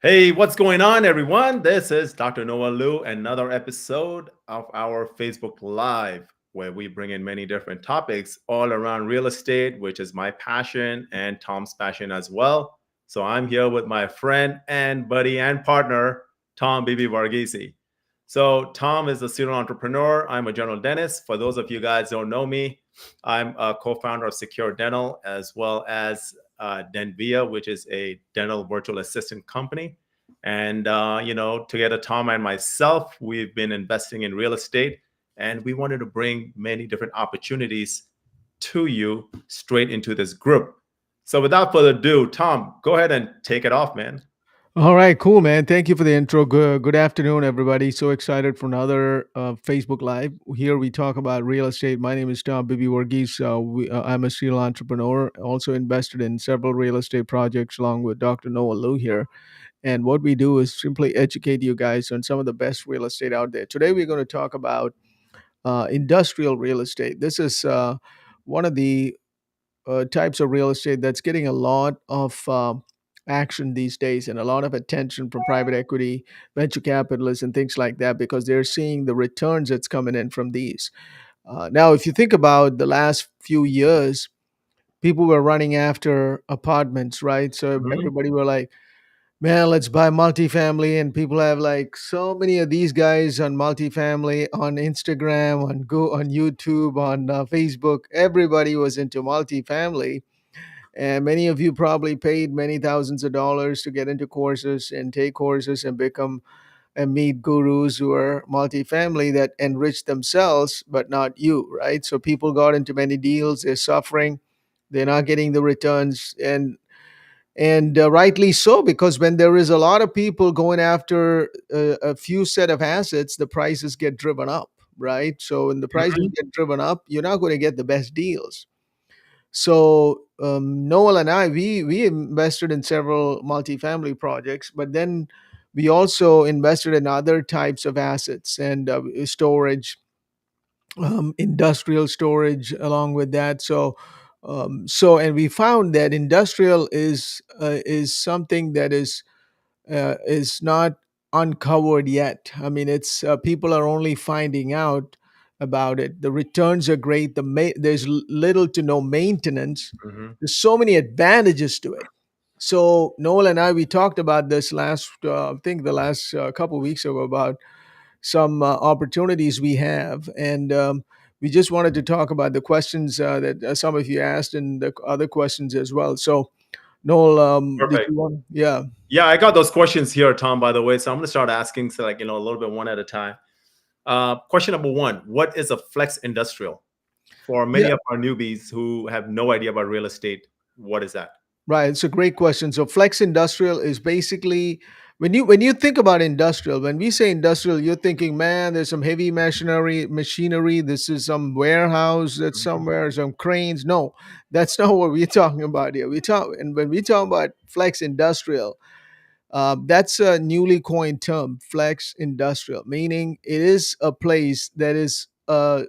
Hey, what's going on, everyone? This is Dr. Noah Liu, another episode of our Facebook Live, where we bring in many different topics all around real estate, which is my passion and Tom's passion as well. So I'm here with my friend and buddy and partner, Tom Bibi Varghese. So Tom is a serial entrepreneur. I'm a general dentist. For those of you guys who don't know me, I'm a co-founder of Secure Dental as well as Denvia, which is a dental virtual assistant company. And, together, Tom and myself, we've been investing in real estate and we wanted to bring many different opportunities to you straight into this group. So, without further ado, Tom, go ahead and take it off, man. All right, cool, man. Thank you for the intro. Good afternoon, everybody. So excited for another Facebook Live. Here we talk about real estate. My name is Tom Bibi Wargis. I'm a serial entrepreneur, also invested in several real estate projects along with Dr. Noah Liu here. And what we do is simply educate you guys on some of the best real estate out there. Today, we're going to talk about industrial real estate. This is one of the types of real estate that's getting a lot of action these days and a lot of attention from private equity, venture capitalists, and things like that because they're seeing the returns that's coming in from these. Now, if you think about the last few years, people were running after apartments, right? So Mhm. everybody were like, man, let's buy multifamily. And people have like so many of these guys on multifamily on Instagram, on YouTube, on Facebook. Everybody was into multifamily, and many of you probably paid many thousands of dollars to get into courses and take courses and become and meet gurus who are multifamily that enrich themselves, but not you, right? So people got into many deals, they're suffering, they're not getting the returns, and rightly so, because when there is a lot of people going after a few set of assets, the prices get driven up, right? So when the prices Mhm. get driven up, you're not going to get the best deals. So Noel and I, we invested in several multifamily projects, but then we also invested in other types of assets and storage, industrial storage, along with that. And we found that industrial is something that is not uncovered yet. I mean, it's people are only finding out about it. The returns are great. There's little to no maintenance. Mhm. There's so many advantages to it. So Noel and I, we talked about this last, I think the last couple of weeks ago, about some opportunities we have, and we just wanted to talk about the questions that some of you asked and the other questions as well. So Noel, did Perfect. you want? Yeah. Yeah, I got those questions here, Tom, by the way. So I'm going to start asking, so a little bit one at a time. Question number one: what is a flex industrial? For many Yeah. of our newbies who have no idea about real estate, what is that? Right, it's a great question. So flex industrial is basically when you think about industrial, when we say industrial, you're thinking, man, there's some heavy machinery, this is some warehouse that's Mhm. somewhere, some cranes. No, that's not what we're talking about here. And when we talk about flex industrial, that's a newly coined term, flex industrial, meaning it is a place that is a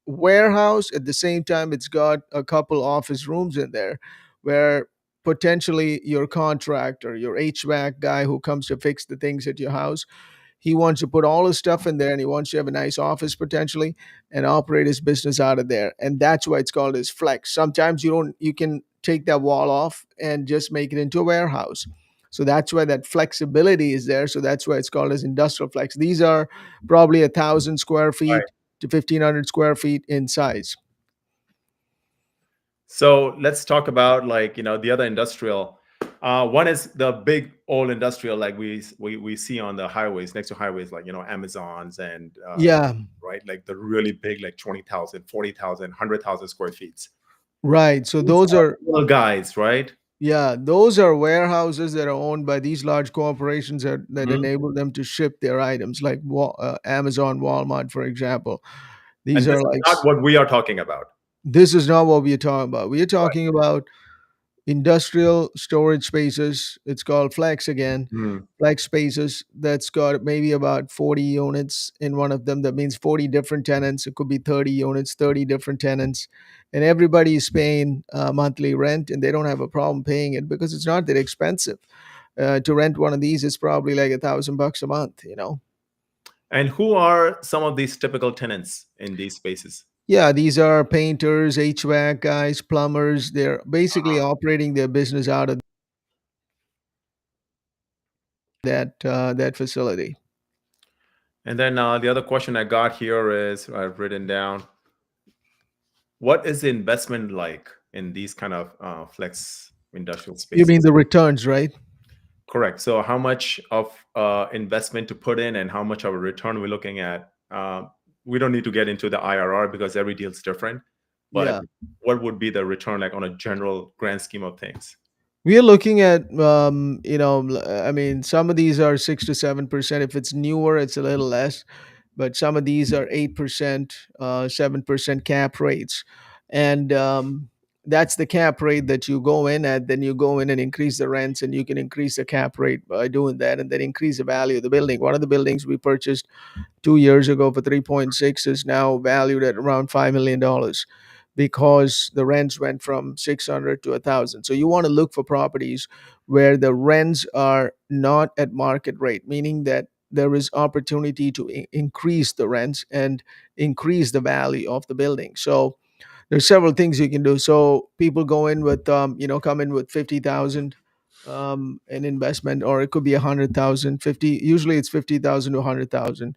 warehouse. At the same time, it's got a couple office rooms in there where potentially your contractor, your HVAC guy who comes to fix the things at your house, he wants to put all his stuff in there and he wants to have a nice office potentially and operate his business out of there. And that's why it's called as flex. Sometimes you can take that wall off and just make it into a warehouse. So that's why that flexibility is there. So that's why it's called as industrial flex. These are probably 1,000 square feet to 1,500 square feet in size. So let's talk about the other industrial. One is the big old industrial like we see on the highways, next to highways, like Amazons and Yeah, right, like the really big, like 20,000, 40,000, 100,000 square feet. right. So These those are are, little guys, right? yeah, those are warehouses that are owned by these large corporations that Mhm. enable them to ship their items, like Amazon, Walmart, for example. And These this are is like, not what we are talking about. this is not what we're talking about. We're Right. talking about industrial storage spaces. It's called flex again. Mhm. Flex spaces that's got maybe about 40 units in one of them. That means 40 different tenants. It could be 30 units, 30 different tenants. And everybody is paying monthly rent and they don't have a problem paying it because it's not that expensive. To rent one of these is probably like $1,000 a month. And who are some of these typical tenants in these spaces? Yeah, these are painters, HVAC guys, plumbers. They're basically Uh-huh. operating their business out of that facility. And then the other question I got here is I've written down, what is the investment like in these kind of flex industrial You mean spaces? the returns, right? Correct. So how much of investment to put in and how much of a return we're looking at? We don't need to get into the IRR because every deal is different. But Yeah. what would be the return like on a general grand scheme of things? We are looking at, I mean, some of these are 6 to 7%. If it's newer, it's a little less, but some of these are 8%, 7% cap rates, and that's the cap rate that you go in at. Then you go in and increase the rents, and you can increase the cap rate by doing that, and then increase the value of the building. One of the buildings we purchased 2 years ago for 3.6 is now valued at around $5 million because the rents went from 600 to 1,000. So you want to look for properties where the rents are not at market rate, meaning that there is opportunity to increase the rents and increase the value of the building. So there's several things you can do. So people go in with, come in with 50,000 in investment, or it could be 100,000, 50. Usually it's 50,000 to 100,000,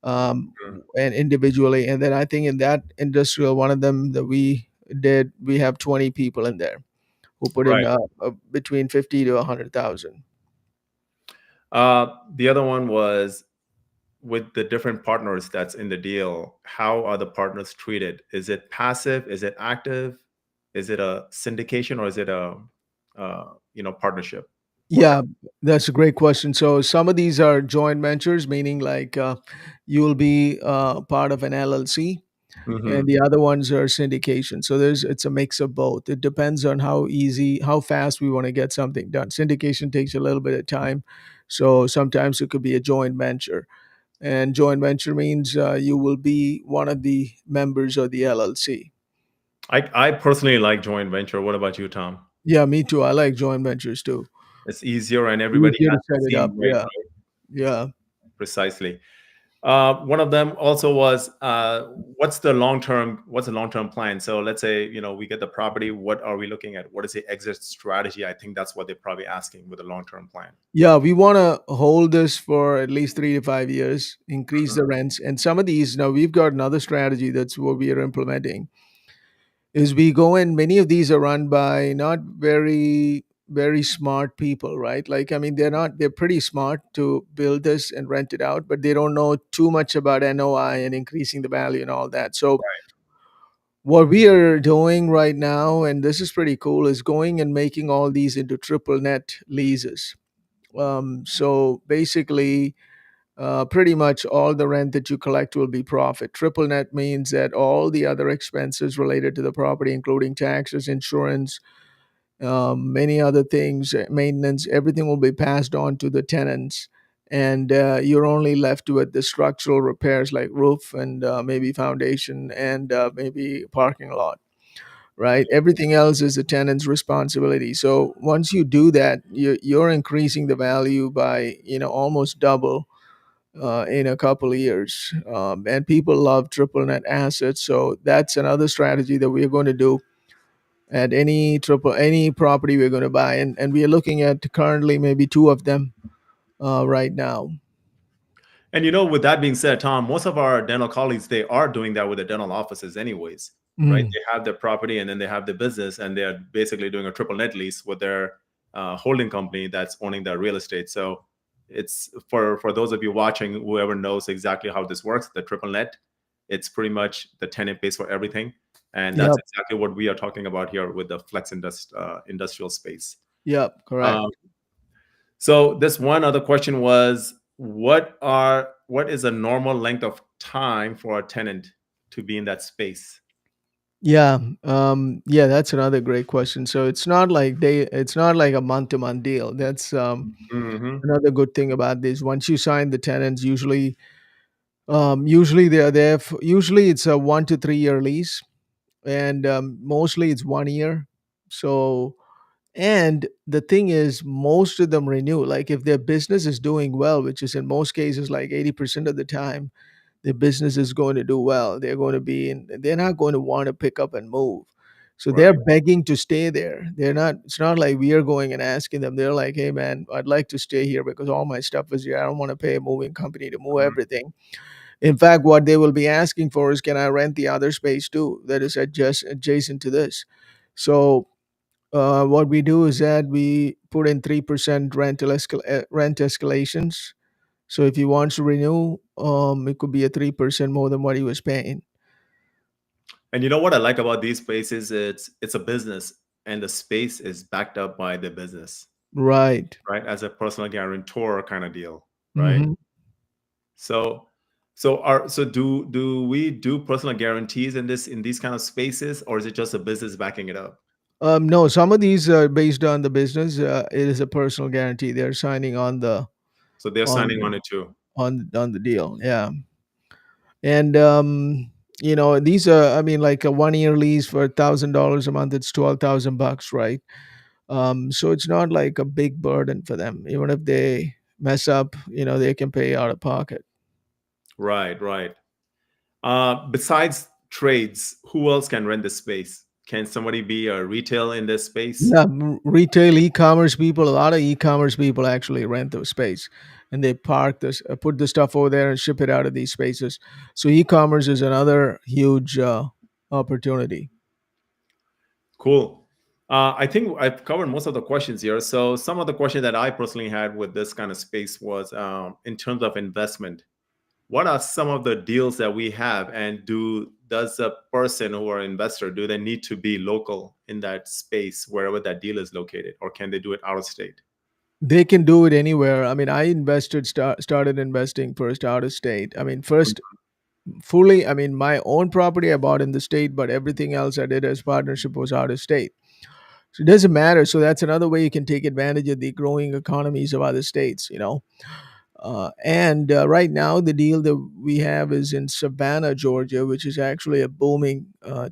Mhm. and individually. And then I think in that industrial, one of them that we did, we have 20 people in there who put in Right. between 50 to 100,000. The other one was with the different partners that's in the deal. How are the partners treated? Is it passive? Is it active? Is it a syndication or is it a partnership? What kind Yeah, that's a great question. So some of these are joint ventures, meaning like you'll be part of an LLC, of? and the other ones are syndication. So it's a mix of both. It depends on how fast we want to get something done. Syndication takes a little bit of time, so sometimes it could be a joint venture. And joint venture means you will be one of the members of the LLC. I personally like joint venture. What about you, Tom? Yeah, me too. I like joint ventures too. It's easier and everybody Easier to has set the it up. same right, Yeah, right? yeah. Precisely. One of them also was what's the long-term plan? So let's say, we get the property, what are we looking at? What is the exit strategy? I think that's what they're probably asking with a long-term plan. Yeah, we want to hold this for at least 3 to 5 years, increase the rents. And some of these, now we've got another strategy that's what we are implementing is we go in, many of these are run by not very smart people, right? Like, I mean, they're pretty smart to build this and rent it out, but they don't know too much about NOI and increasing the value and all that. So what we are doing right now, and this is pretty cool, is going and making all these into triple net leases. So basically, pretty much all the rent that you collect will be profit. Triple net means that all the other expenses related to the property, including taxes, insurance, many other things, maintenance, everything will be passed on to the tenants. And you're only left with the structural repairs like roof and maybe foundation and maybe parking lot, right? Everything else is the tenant's responsibility. So once you do that, you're increasing the value by almost double in a couple of years. And people love triple net assets, so that's another strategy that we're going to do at any property we're going to buy, and we are looking at currently maybe two of them right now. And with that being said, Tom, most of our dental colleagues, they are doing that with the dental offices anyways, right? Mm. They have their property and then they have the business and they're basically doing a triple net lease with their holding company that's owning their real estate. So it's for those of you watching, whoever knows exactly how this works, the triple net, it's pretty much the tenant pays for everything. And that's Yep. exactly what we are talking about here with the industrial space. Yep. Correct. Um, so this one other question was, what is a normal length of time for a tenant to be in that space? Yeah. Yeah, that's another great question. So it's not like a month to month deal. That's Hmm. another good thing about this. Once you sign the tenants, usually they are there. Usually it's a 1 to 3 year lease, and mostly it's 1 year. So And the thing is, most of them renew. Like if their business is doing well, which is in most cases like 80% of the time, their business is going to do well. They're going to be in, they're not going to want to pick up and move. So they're Right. begging to stay there. They're not, it's not like we are going and asking them. They're like, hey man, I'd like to stay here because all my stuff is here. I don't want to pay a moving company to move Mhm. everything. In fact, what they will be asking for is, can I rent the other space too that is adjacent to this? So what we do is that we put in 3% rent escalations. So if he wants to renew, it could be a 3% more than what he was paying. And you know what I like about these spaces? It's a business, and the space is backed up by the business, Right. right? As a personal guarantor kind of deal, right? Hmm. So, so do we do personal guarantees in these kind of spaces, or is it just a business backing it up? No, some of these are based on the business. It is a personal guarantee. They're signing So they're on signing the on it too. on the deal. Yeah, and these are. I mean, like a 1 year lease for $1,000 a month. It's $12,000, right? So it's not like a big burden for them. Even if they mess up, they can pay out of pocket. Right, right. Besides trades, who else can rent this space? Can somebody be a retail in this space? Yeah, retail, e-commerce people. A lot of e-commerce people actually rent those space, and they park this, put the stuff over there, and ship it out of these spaces. So e-commerce is another huge opportunity. Cool. I think I've covered most of the questions here. So some of the questions that I personally had with this kind of space was in terms of investment. What are some of the deals that we have, and does a person who are investor, do they need to be local in that space wherever that deal is located, or can they do it out of state? They can do it anywhere. I mean, I started investing first out of state. I mean, first fully. I mean, my own property I bought in the state, but everything else I did as partnership was out of state. So it doesn't matter. So that's another way you can take advantage of the growing economies of other states. And right now, the deal that we have is in Savannah, Georgia, which is actually a booming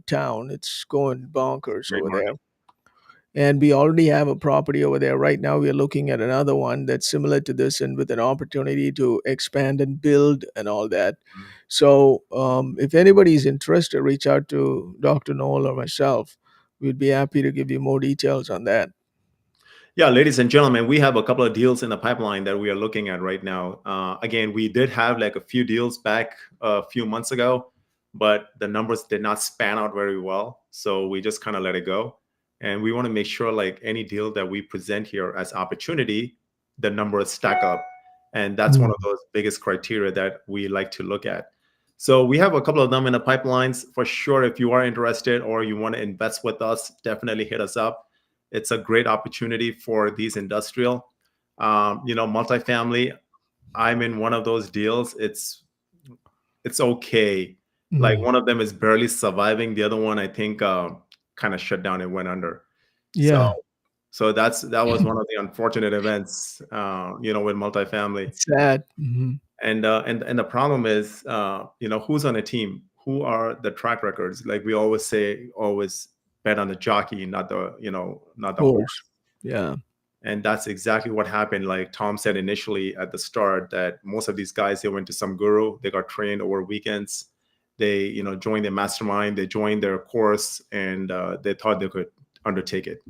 town. It's going bonkers Great over there. market. And we already have a property over there. Right now, we are looking at another one that's similar to this and with an opportunity to expand and build and all that. Mhm. So, if anybody's interested, reach out to Dr. Noel or myself. We'd be happy to give you more details on that. Yeah, ladies and gentlemen, we have a couple of deals in the pipeline that we are looking at right now. Again, we did have like a few deals back a few months ago, but the numbers did not span out very well. So we just kind of let it go. And we want to make sure like any deal that we present here as opportunity, the numbers stack up. And that's one Mm. of those biggest criteria that we like to look at. So we have a couple of them in the pipelines for sure. If you are interested or you want to invest with us, definitely hit us up. It's a great opportunity for these industrial, multifamily. I'm in one of those deals. It's okay. Like Mm. one of them is barely surviving. The other one, I think, kind of shut down and went under. So, Yeah, so that was one of the unfortunate events, with multifamily. it's sad. Mhm. And the problem is, who's on a team? Who are the track records? Like we always say, always bet on the jockey, not the horse. Horse. Yeah. And that's exactly what happened. Like Tom said initially at the start, that most of these guys, they went to some guru, they got trained over weekends, they joined their mastermind, they joined their course, and they thought they could undertake it.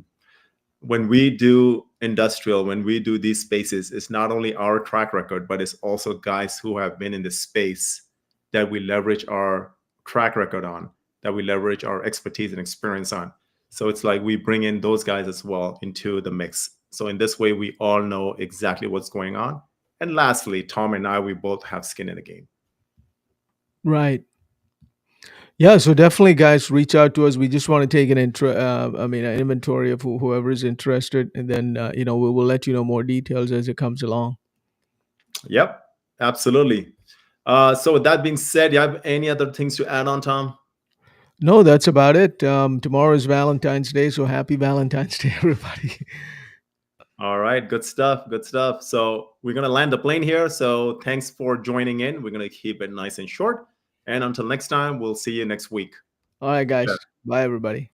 When we do industrial, when we do these spaces, it's not only our track record, but it's also guys who have been in the space that we leverage our track record on, that we leverage our expertise and experience on. So it's like we bring in those guys as well into the mix. So in this way, we all know exactly what's going on. And lastly, Tom and I, we both have skin in the game. Right. Yeah, so definitely, guys, reach out to us. We just want to take an inventory of whoever is interested, and then we will let you know more details as it comes along. Yep, absolutely. So with that being said, you have any other things to add on, Tom? No, that's about it. Tomorrow is Valentine's Day, so happy Valentine's Day, everybody. All right, good stuff. Good stuff. So we're gonna land the plane here. So thanks for joining in. We're gonna keep it nice and short. And until next time, we'll see you next week. All right, Yeah. guys. Bye, everybody.